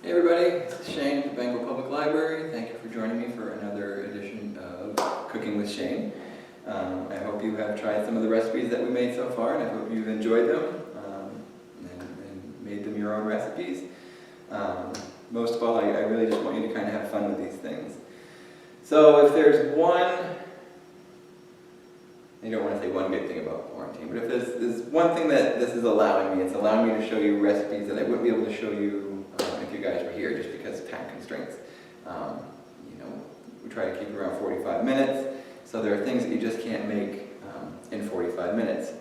Hey everybody, this is Shane at the Bangor Public Library. Thank you for joining me for another edition of Cooking with Shane. I hope you have tried some of the recipes that we made so far, and I hope you've enjoyed them and made them your own recipes. Most of all, I really just want you to kind of have fun with these things. So if there's one, I don't want to say one good thing about quarantine, but if there's one thing that this is allowing me, it's allowing me to show you recipes that I wouldn't be able to show you if you guys were here, just because of time constraints. We try to keep it around 45 minutes, so there are things that you just can't make in 45 minutes.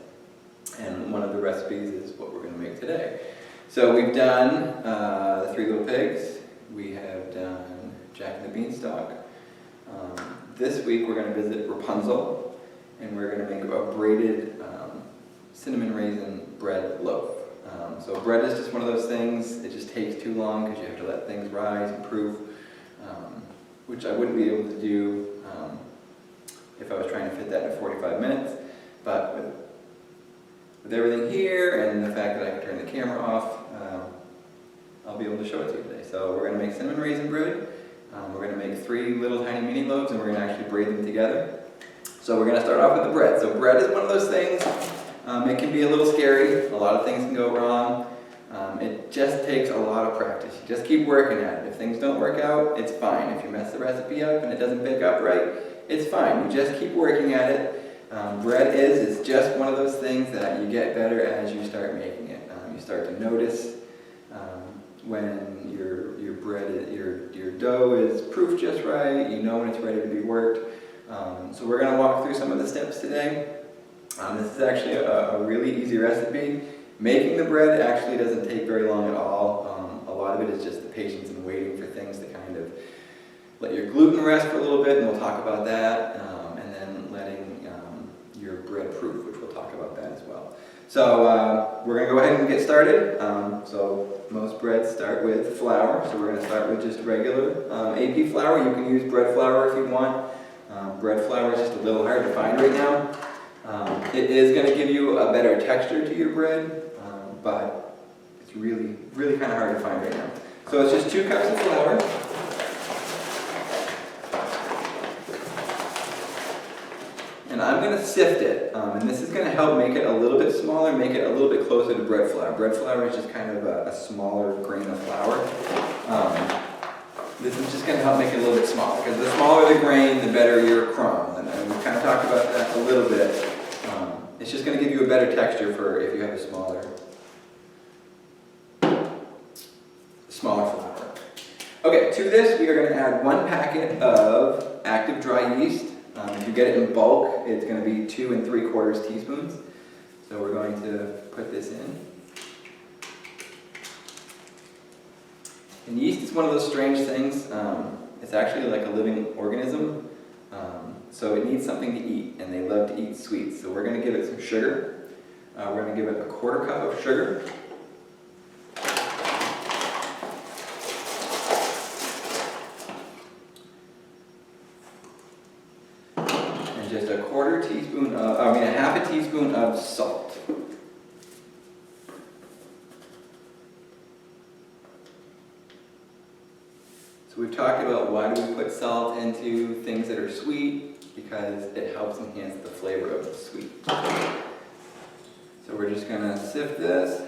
And one of the recipes is what we're going to make today. So we've done the Three Little Pigs, we have done Jack and the Beanstalk. This week we're going to visit Rapunzel, and we're going to make a braided cinnamon raisin bread loaf. So bread is just one of those things, it just takes too long because you have to let things rise and proof, which I wouldn't be able to do if I was trying to fit that in 45 minutes. But with everything here and the fact that I can turn the camera off, I'll be able to show it to you today. So we're going to make cinnamon raisin bread. We're going to make 3 little tiny mini loaves, and we're going to actually braid them together. So we're going to start off with the bread. So bread is one of those things, it can be a little scary. A lot of things can go wrong. It just takes a lot of practice. You just keep working at it. If things don't work out, it's fine. If you mess the recipe up and it doesn't bake up right, it's fine. You just keep working at it. Bread is just one of those things that you get better as you start making it. You start to notice when your bread, your dough is proofed just right. You know when it's ready to be worked. So we're going to walk through some of the steps today. This is actually a really easy recipe. Making the bread actually doesn't take very long at all. A lot of it is just the patience and waiting for things to kind of let your gluten rest for a little bit, and we'll talk about that, and then letting your bread proof, which we'll talk about that as well. So we're going to go ahead and get started. So most breads start with flour, so we're going to start with just regular AP flour. You can use bread flour if you want. Bread flour is just a little hard to find right now. It is going to give you a better texture to your bread, but it's really kind of hard to find right now. So it's just 2 cups of flour. And I'm going to sift it, and this is going to help make it a little bit smaller, make it a little bit closer to bread flour. Bread flour is just kind of a smaller grain of flour. This is just going to help make it a little bit smaller, because the smaller the grain, the better your crumbs. And we kind of talked about that a little bit. It's just going to give you a better texture for if you have a smaller flour. Okay, to this we are going to add 1 packet of active dry yeast. If you get it in bulk, it's going to be 2 3/4 teaspoons. So we're going to put this in. And yeast is one of those strange things. It's actually like a living organism. So it needs something to eat, and they love to eat sweets. So we're going to give it some sugar. We're going to give it a 1/4 cup of sugar. And just a 1/4 teaspoon a half a teaspoon of salt. So we've talked about why do we put salt into things that are sweet, because it helps enhance the flavor of the sweet. So we're just going to sift this.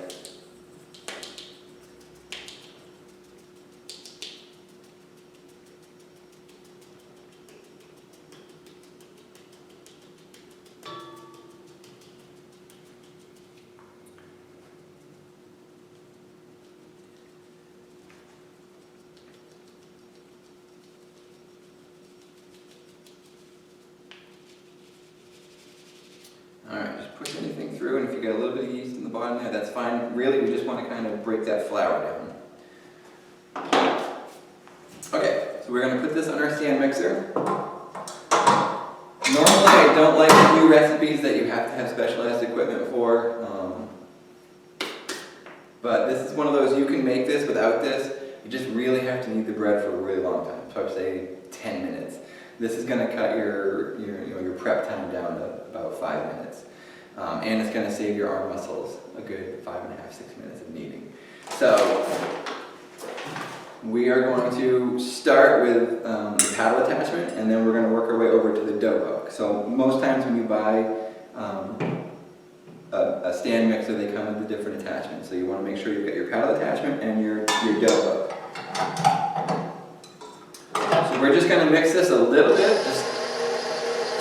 Alright, just push anything through, and if you got a little bit of yeast in the bottom there, that's fine. Really, we just want to kind of break that flour down. Okay, so we're going to put this on our stand mixer. Normally, I don't like to do recipes that you have to have specialized equipment for, but this is one of those, you can make this without this. You just really have to knead the bread for a really long time, so I'd say 10 minutes. This is going to cut your prep time down to about 5 minutes. And it's going to save your arm muscles a good 5.5–6 minutes of kneading. So we are going to start with the paddle attachment, and then we're going to work our way over to the dough hook. So most times when you buy a stand mixer, they come with the different attachments. So you want to make sure you've got your paddle attachment and your dough hook. So we're just going to mix this a little bit, just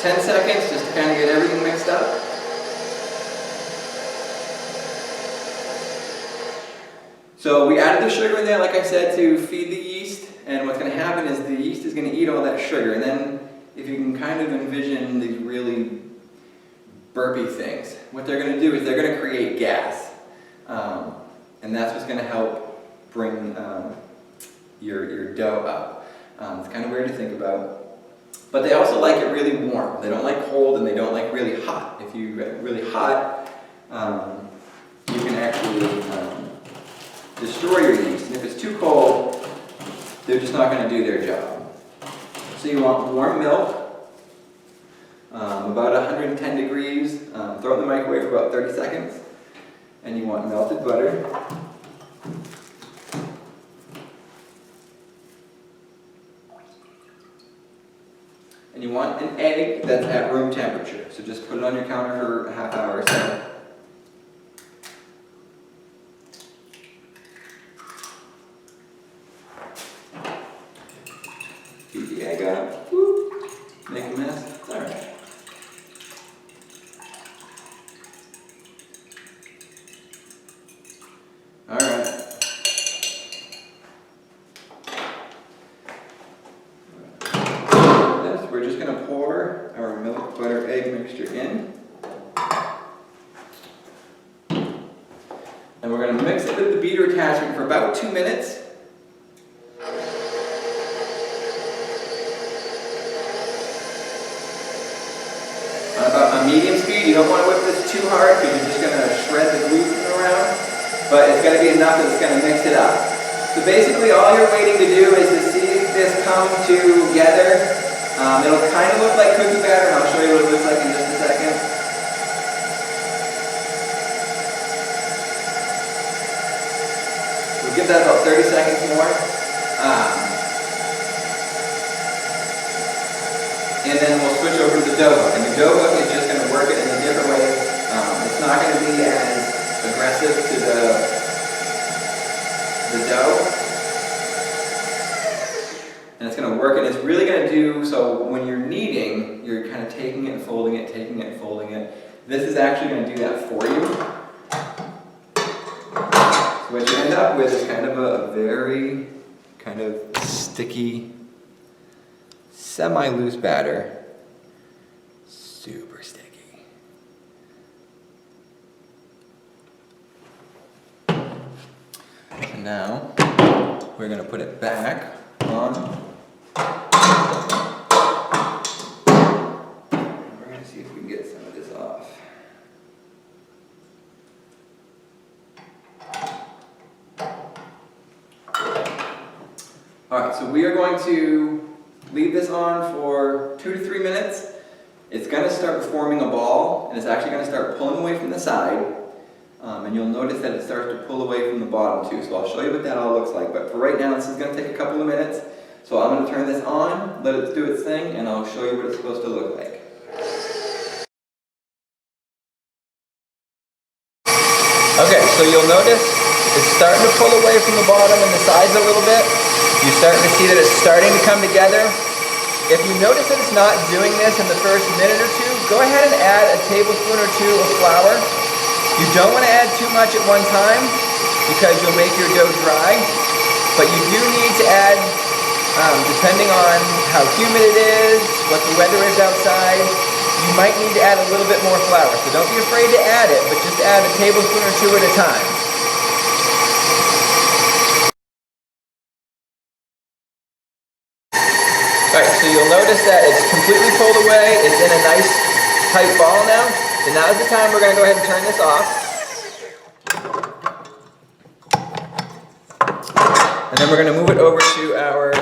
10 seconds, just to kind of get everything mixed up. So we added the sugar in there, like I said, to feed the yeast, and what's going to happen is the yeast is going to eat all that sugar, and then if you can kind of envision these really burpy things, what they're going to do is they're going to create gas, and that's what's going to help bring your dough up. It's kind of weird to think about, but they also like it really warm. They don't like cold, and they don't like really hot. If you get really hot, you can actually destroy your yeast, and if it's too cold, they're just not going to do their job. So you want warm milk, about 110 degrees, throw it in the microwave for about 30 seconds, and you want melted butter, and you want an egg that's at room temperature, so just put it on your counter for a half hour or so. Beat the egg up, whoop, make a mess, alright. Alright. We're just going to pour our milk, butter, egg mixture in. And we're going to mix it with the beater attachment for about 2 minutes. On medium speed, you don't want to whip this too hard because you're just going to shred the gluten around, but it's got to be enough that it's going to mix it up. So basically all you're waiting to do is to see this come together. It'll kind of look like cookie batter, and I'll show you what it looks like in just a second. We'll give that about 30 seconds more. And then we'll switch over to the dough hook. And the dough hook is just going to work it in a different way. It's not going to be as aggressive to the dough. And it's going to work, and it's really going to do, so when you're kneading, you're kind of taking it and folding it, taking it and folding it. This is actually going to do that for you. So what you end up with is kind of a very kind of sticky, semi-loose batter, super sticky. And now we're going to put it back on. We're going to see if we can get some of this off. Alright, so we are going to leave this on for 2 to 3 minutes. It's going to start forming a ball, and it's actually going to start pulling away from the side. And you'll notice that it starts to pull away from the bottom too. So I'll show you what that all looks like. But for right now, this is going to take a couple of minutes. So I'm going to turn this on, let it do its thing, and I'll show you what it's supposed to look like. Okay, so you'll notice it's starting to pull away from the bottom and the sides a little bit. You're starting to see that it's starting to come together. If you notice that it's not doing this in the first minute or two, go ahead and add a tablespoon or 2 of flour. You don't want to add too much at one time because you'll make your dough dry, but you do need to add, depending on how humid it is, what the weather is outside, you might need to add a little bit more flour. So don't be afraid to add it, but just add a tablespoon or 2 at a time. Alright, so you'll notice that it's completely pulled away, it's in a nice tight ball now. So now is the time we're going to go ahead and turn this off. And then we're going to move it over to our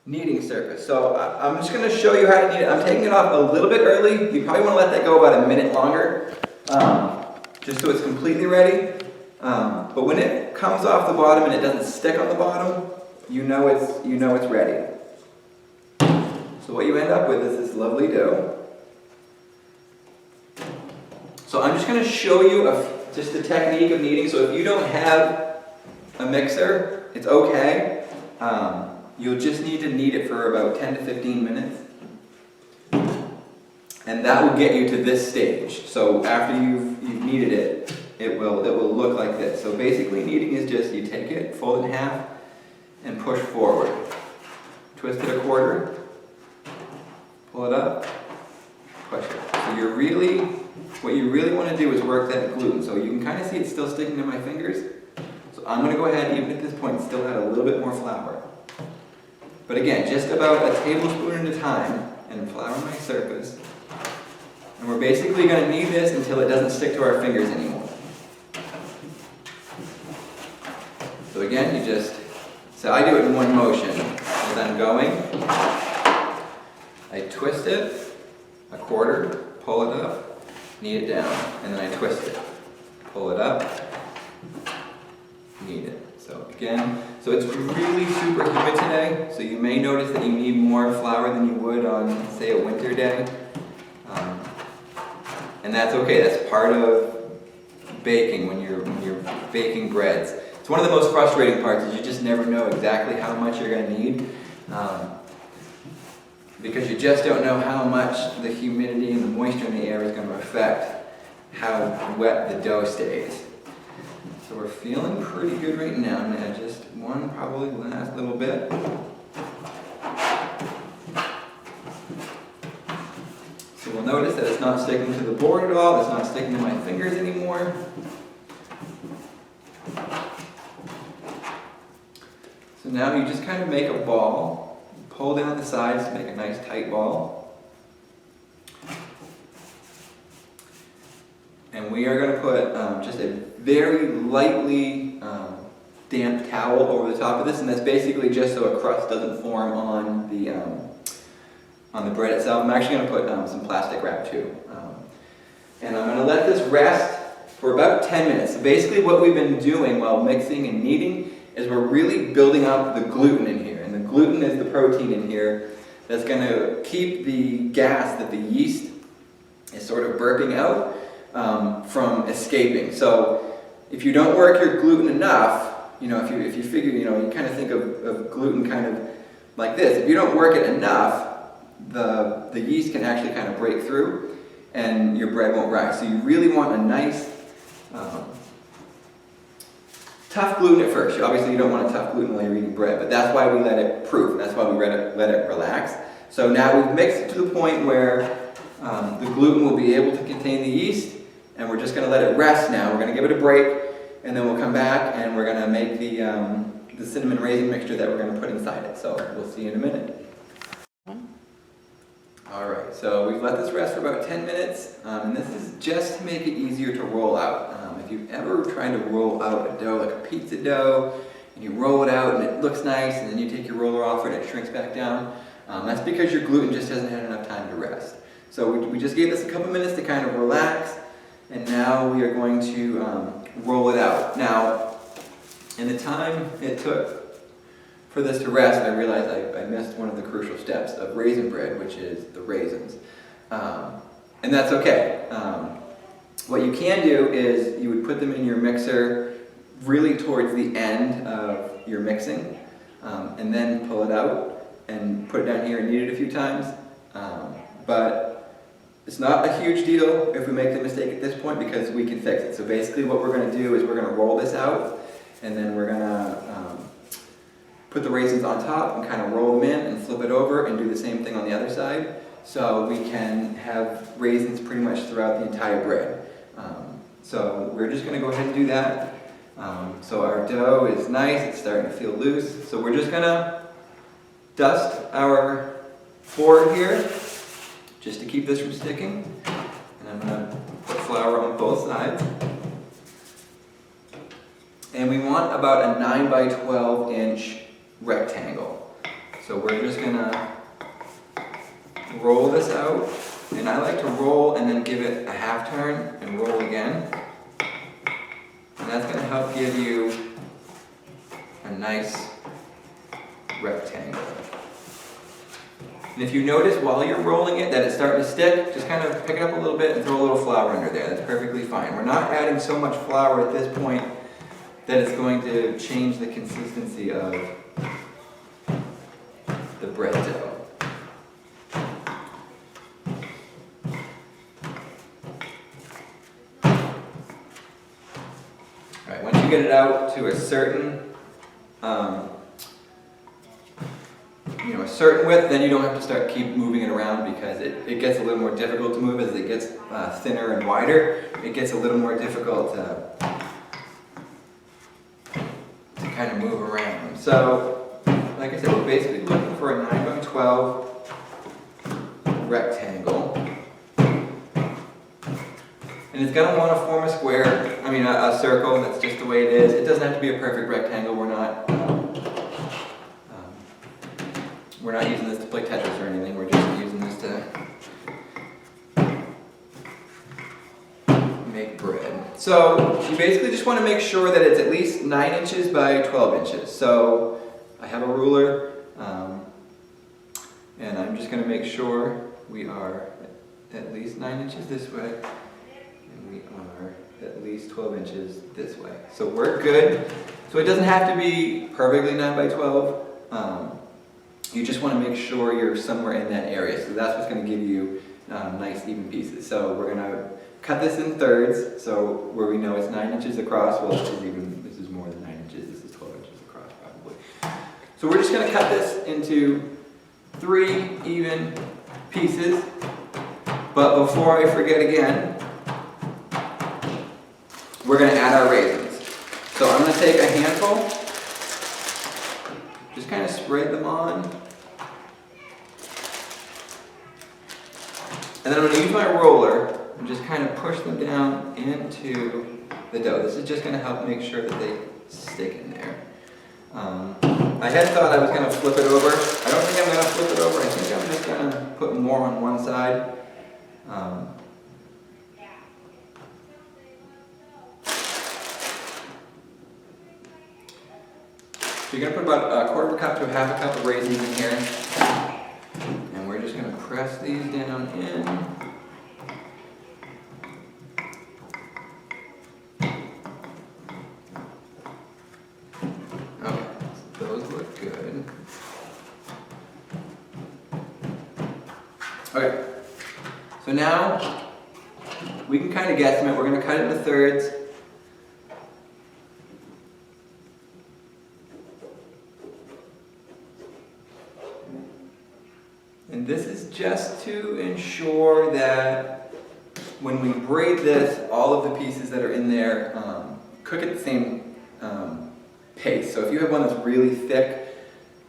kneading surface. So I'm just going to show you how to knead it. I'm taking it off a little bit early. You probably want to let that go about a minute longer, just so it's completely ready. But when it comes off the bottom and it doesn't stick on the bottom, you know it's ready. So what you end up with is this lovely dough. So I'm just going to show you just the technique of kneading. So if you don't have a mixer, it's okay. You'll just need to knead it for about 10 to 15 minutes. And that will get you to this stage. So after you've kneaded it, it will look like this. So basically kneading is just you take it, fold it in half, and push forward. Twist it a quarter, pull it up, push it. So what you really want to do is work that gluten. So you can kind of see it's still sticking to my fingers. So I'm going to go ahead, even at this point, still add a little bit more flour. But again, just about a tablespoon at a time, and flour my surface. And we're basically going to knead this until it doesn't stick to our fingers anymore. So again, so I do it in one motion. As I'm going, I twist it a quarter, pull it up, knead it down, and then I twist it, pull it up, knead it. So again, so it's really super humid today, so you may notice that you need more flour than you would on, say, a winter day. And that's okay, that's part of baking when you're baking breads. It's one of the most frustrating parts is you just never know exactly how much you're going to need. Because you just don't know how much the humidity and the moisture in the air is going to affect how wet the dough stays. So we're feeling pretty good right now. I'm going to add just one probably last little bit. So we'll notice that it's not sticking to the board at all, it's not sticking to my fingers anymore. So now you just kind of make a ball, pull down the sides to make a nice tight ball. And we are going to put just a very lightly damp towel over the top of this, and that's basically just so a crust doesn't form on the bread itself. I'm actually going to put some plastic wrap too. And I'm going to let this rest for about 10 minutes. So basically what we've been doing while mixing and kneading is we're really building up the gluten in here. And the gluten is the protein in here that's going to keep the gas that the yeast is sort of burping out from escaping. So if you don't work your gluten enough, if you figure, you kind of think of gluten kind of like this. If you don't work it enough, the yeast can actually kind of break through and your bread won't rise. So you really want a nice tough gluten at first. Obviously you don't want a tough gluten while you're eating bread, but that's why we let it proof, and that's why we let it relax. So now we've mixed it to the point where the gluten will be able to contain the yeast, and we're just going to let it rest now. We're going to give it a break, and then we'll come back and we're going to make the cinnamon raisin mixture that we're going to put inside it. So we'll see you in a minute. Alright, so we've let this rest for about 10 minutes, and this is just to make it easier to roll out. If you've ever tried to roll out a dough like a pizza dough, and you roll it out and it looks nice, and then you take your roller off and it shrinks back down, that's because your gluten just hasn't had enough time to rest. So we just gave this a couple minutes to kind of relax, and now we are going to roll it out. Now, in the time it took for this to rest, I realized I missed one of the crucial steps of raisin bread, which is the raisins. And that's okay. What you can do is you would put them in your mixer really towards the end of your mixing, and then pull it out and put it down here and knead it a few times. But it's not a huge deal if we make the mistake at this point, because we can fix it. So basically what we're going to do is we're going to roll this out, and then we're going to put the raisins on top and kind of roll them in and flip it over and do the same thing on the other side. So we can have raisins pretty much throughout the entire bread. So we're just going to go ahead and do that. So our dough is nice, it's starting to feel loose. So we're just going to dust our board here just to keep this from sticking. And I'm going to put flour on both sides. And we want about a 9 by 12 inch rectangle. So we're just going to roll this out. And I like to roll and then give it a half turn and roll again. And that's going to help give you a nice rectangle. And if you notice while you're rolling it that it's starting to stick, just kind of pick it up a little bit and throw a little flour under there. That's perfectly fine. We're not adding so much flour at this point that it's going to change the consistency of the bread dough. Alright, once you get it out to a certain a certain width, then you don't have to keep moving it around, because it gets a little more difficult to move as it gets thinner and wider. It gets a little more difficult to kind of move around. So, like I said, we're basically looking for a 9 by 12 rectangle. And it's going to want to form a square, a circle. That's just the way it is. It doesn't have to be a perfect rectangle. We're not using this to play Tetris or anything. We're just using this to make bread. So you basically just want to make sure that it's at least 9 inches by 12 inches. So I have a ruler, and I'm just going to make sure we are at least 9 inches this way, and we are at least 12 inches this way. So we're good. So it doesn't have to be perfectly 9 by 12. You just want to make sure you're somewhere in that area. So that's what's going to give you nice even pieces. So we're going to cut this in thirds. So where we know it's 9 inches across, well, this is more than 9 inches. This is 12 inches across probably. So we're just going to cut this into 3 even pieces. But before I forget again, we're going to add our raisins. So I'm going to take a handful, just kind of spread them on. And then I'm going to use my roller and just kind of push them down into the dough. This is just going to help make sure that they stick in there. I had thought I was going to flip it over. I don't think I'm going to flip it over. I think I'm just going to put more on one side. So you're going to put about a quarter of a cup to a half a cup of raisins in here. And we're just going to press these down in. Okay, so those look good. Okay, so now we can kind of guesstimate. We're going to cut it into thirds. And this is just to ensure that when we braid this, all of the pieces that are in there cook at the same pace. So if you have one that's really thick,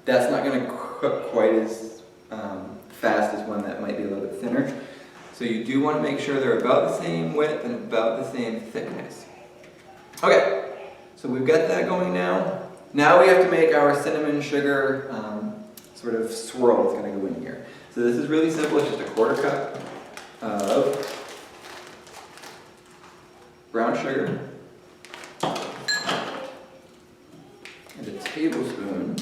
that's not going to cook quite as fast as one that might be a little bit thinner. So you do want to make sure they're about the same width and about the same thickness. Okay, so we've got that going now. Now we have to make our cinnamon sugar sort of swirl that's going to go in here. So this is really simple. It's just a quarter cup of brown sugar and a tablespoon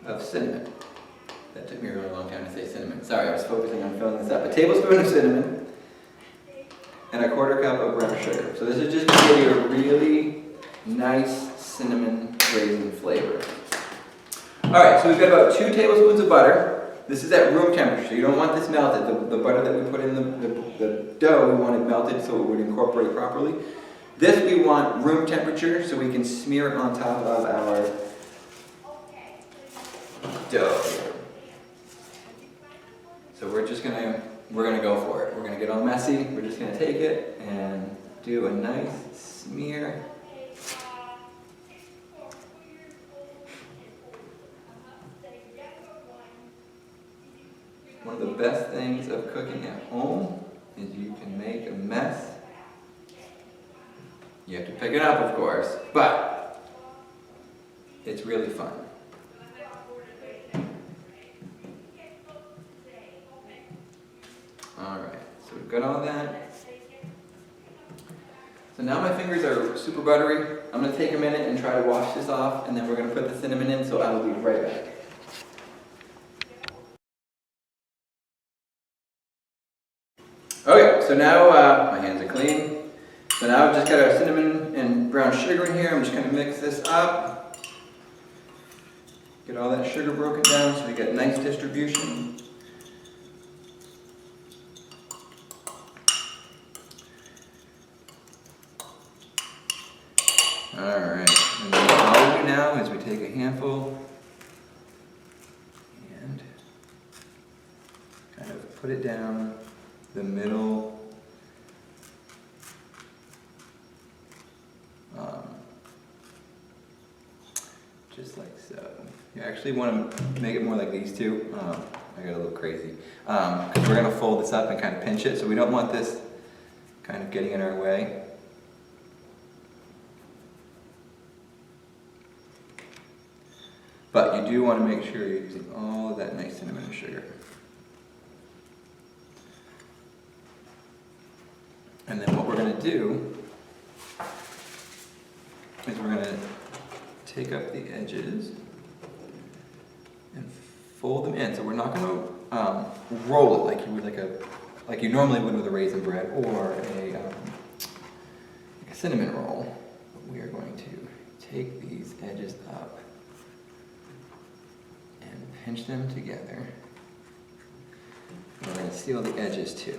of cinnamon. That took me a really long time to say cinnamon. Sorry, I was focusing on filling this up. A tablespoon of cinnamon and a quarter cup of brown sugar. So this is just going to give you a really nice cinnamon raisin flavor. Alright, so we've got about 2 tablespoons of butter. This is at room temperature. You don't want this melted. The butter that we put in the dough, we want it melted so it would incorporate properly. This we want room temperature so we can smear it on top of our dough. So we're gonna go for it. We're gonna get all messy. We're just gonna take it and do a nice smear. One of the best things of cooking at home is you can make a mess. You have to pick it up, of course, but it's really fun. we've got all that. So now my fingers are super buttery. I'm going to take a minute and try to wash this off, and then we're going to put the cinnamon in, so I will be right back. Okay, so now my hands are clean. So now I've just got our cinnamon and brown sugar in here. I'm just going to mix this up. Get all that sugar broken down so we get nice distribution. Alright, and then what I'll do now is we take a handful and kind of put it down the middle, just like so. You actually want to make it more like these two. I got a little crazy. Because we're going to fold this up and kind of pinch it, so we don't want this kind of getting in our way. But you do want to make sure you're using all of that nice cinnamon and sugar. And then what we're going to do is we're going to take up the edges and fold them in. So we're not going to roll it like you would like you normally would with a raisin bread or a cinnamon roll. But we are going to take these edges up and pinch them together. And we're going to seal the edges too.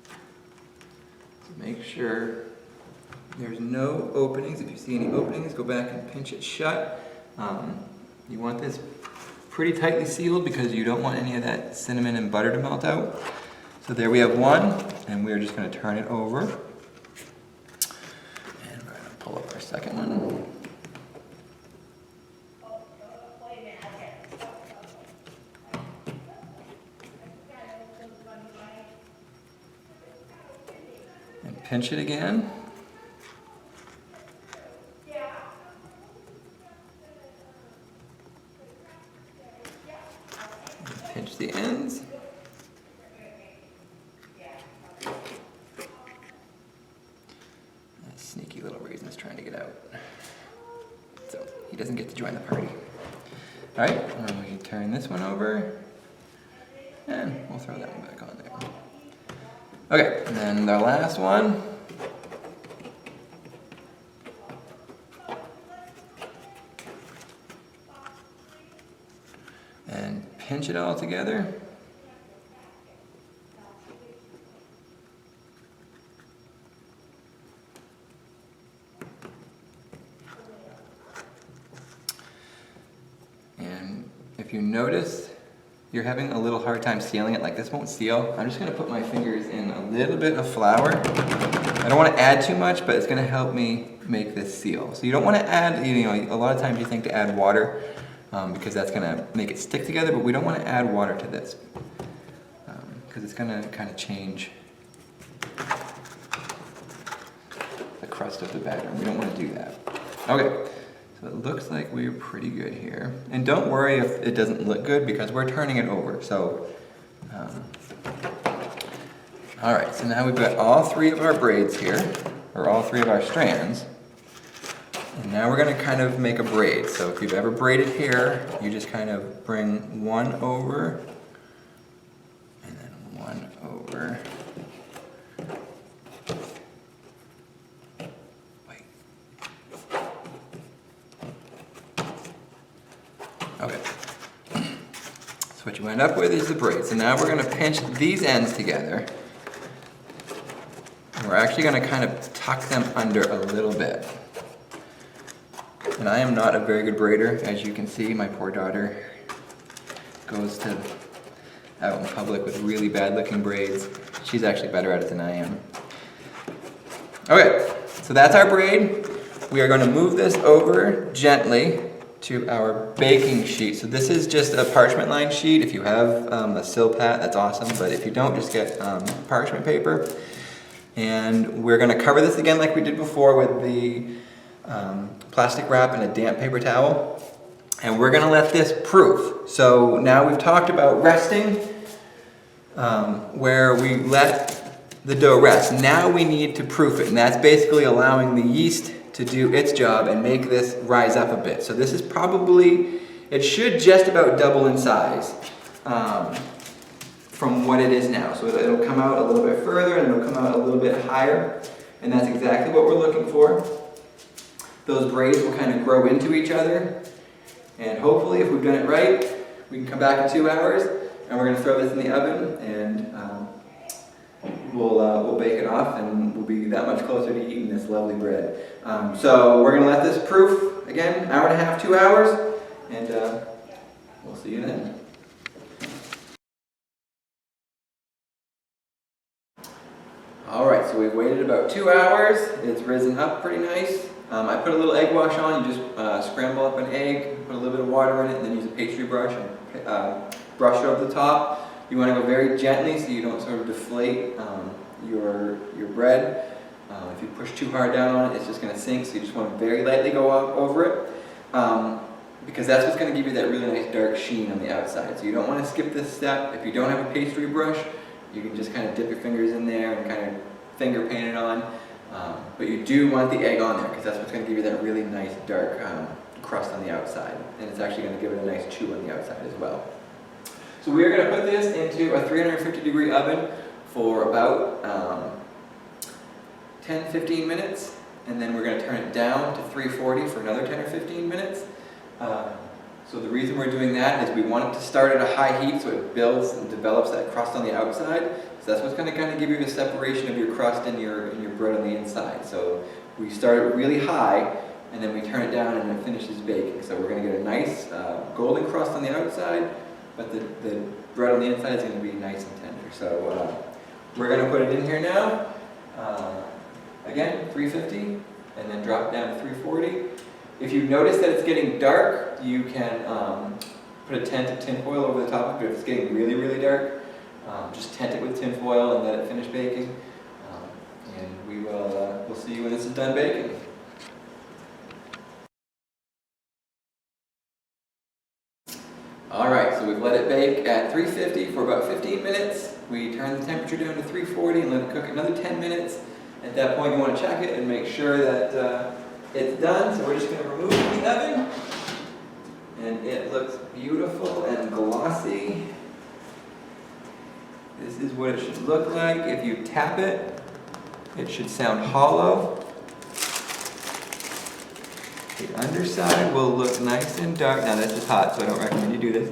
So make sure there's no openings. If you see any openings, go back and pinch it shut. You want this pretty tightly sealed because you don't want any of that cinnamon and butter to melt out. So there we have one, and we're just going to turn it over. And we're going to pull up our second one. And pinch it again. Pinch the ends. That sneaky little raisin is trying to get out. So he doesn't get to join the party. All right, and we can turn this one over. And we'll throw that one back on there. Okay, and then the last one. And pinch it all together. And if you notice you're having a little hard time sealing it, like this won't seal, I'm just going to put my fingers in a little bit of flour. I don't want to add too much, but it's going to help me make this seal. So you don't want to add, you know, a lot of times you think to add water, because that's going to make it stick together, but we don't want to add water to this because it's going to kind of change the crust of the batter. We don't want to do that. Okay, so it looks like we're pretty good here. And don't worry if it doesn't look good because we're turning it over. So, all right, so now we've got all three of our braids here, or all three of our strands. And now we're going to kind of make a braid. So if you've ever braided hair, you just kind of bring one over, and then one over. Wait. Okay. So what you end up with is the braid. So now we're going to pinch these ends together. And we're actually going to kind of tuck them under a little bit. And I am not a very good braider, as you can see. My poor daughter goes out in public with really bad looking braids. She's actually better at it than I am. Okay, so that's our braid. We are going to move this over gently to our baking sheet. So this is just a parchment lined sheet. If you have a Silpat, that's awesome. But if you don't, just get parchment paper. And we're going to cover this again like we did before with the plastic wrap and a damp paper towel, and we're going to let this proof. So now we've talked about resting where we let the dough rest. Now we need to proof it, and that's basically allowing the yeast to do its job and make this rise up a bit. So this is probably, it should just about double in size from what it is now. So it'll come out a little bit further and it'll come out a little bit higher, and that's exactly what we're looking for. Those braids will kind of grow into each other, and hopefully if we've done it right, we can come back in 2 hours and we're going to throw this in the oven, and we'll bake it off, and we'll be that much closer to eating this lovely bread. So we're going to let this proof, again, 1.5 hours, 2 hours, and we'll see you then. Alright, so we've waited about 2 hours. It's risen up pretty nice. I put a little egg wash on. You just scramble up an egg, put a little bit of water in it, and then use a pastry brush and brush over the top. You want to go very gently so you don't sort of deflate your bread. If you push too hard down on it, it's just going to sink, so you just want to very lightly go over it. Because that's what's going to give you that really nice dark sheen on the outside. So you don't want to skip this step. If you don't have a pastry brush, you can just kind of dip your fingers in there and kind of finger paint it on. But you do want the egg on there, because that's what's going to give you that really nice dark crust on the outside. And it's actually going to give it a nice chew on the outside as well. So we're going to put this into a 350-degree oven for about 10-15 minutes, and then we're going to turn it down to 340 for another 10 or 15 minutes. So the reason we're doing that is we want it to start at a high heat so it builds and develops that crust on the outside. So that's what's going to kind of give you the separation of your crust and your bread on the inside. So we start it really high, and then we turn it down and it finishes baking. So we're going to get a nice golden crust on the outside, but the bread on the inside is going to be nice and tender. So we're going to put it in here now. Again, 350, and then drop it down to 340. If you notice that it's getting dark, you can put a tent of tin foil over the top of it. If it's getting really, really dark, just tent it with tin foil and let it finish baking. And we'll see you when this is done baking. Alright, so we've let it bake at 350 for about 15 minutes. We turn the temperature down to 340 and let it cook another 10 minutes. At that point you want to check it and make sure that it's done. So we're just going to remove it from the oven. And it looks beautiful and glossy. This is what it should look like. If you tap it, it should sound hollow. The underside will look nice and dark. Now that's just hot, so I don't recommend you do this.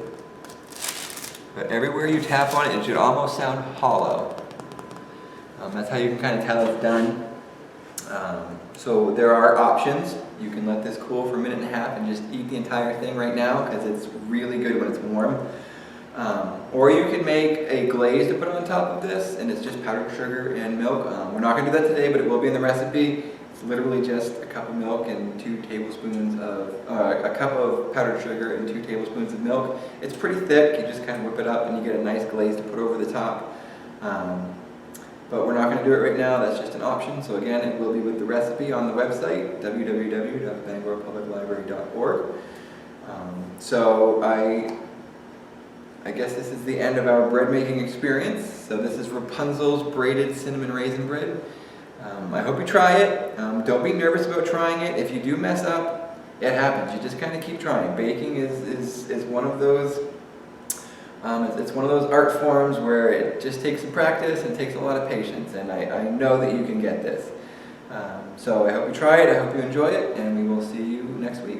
But everywhere you tap on it, it should almost sound hollow. That's how you can kind of tell it's done. So there are options. You can let this cool for 1.5 minutes and just eat the entire thing right now, because it's really good when it's warm. Or you can make a glaze to put on top of this, and it's just powdered sugar and milk. We're not going to do that today, but it will be in the recipe. It's literally just a cup of milk and 2 tablespoons of, a cup of powdered sugar and 2 tablespoons of milk. It's pretty thick. You just kind of whip it up and you get a nice glaze to put over the top. But we're not going to do it right now. That's just an option. So again, it will be with the recipe on the website, www.bangorpubliclibrary.org. So I guess this is the end of our bread making experience. So this is Rapunzel's braided cinnamon raisin bread. I hope you try it. Don't be nervous about trying it. If you do mess up, it happens. You just kind of keep trying. Baking is one of those. It's one of those art forms where it just takes some practice and takes a lot of patience. And I know that you can get this. So I hope you try it. I hope you enjoy it, and we will see you next week.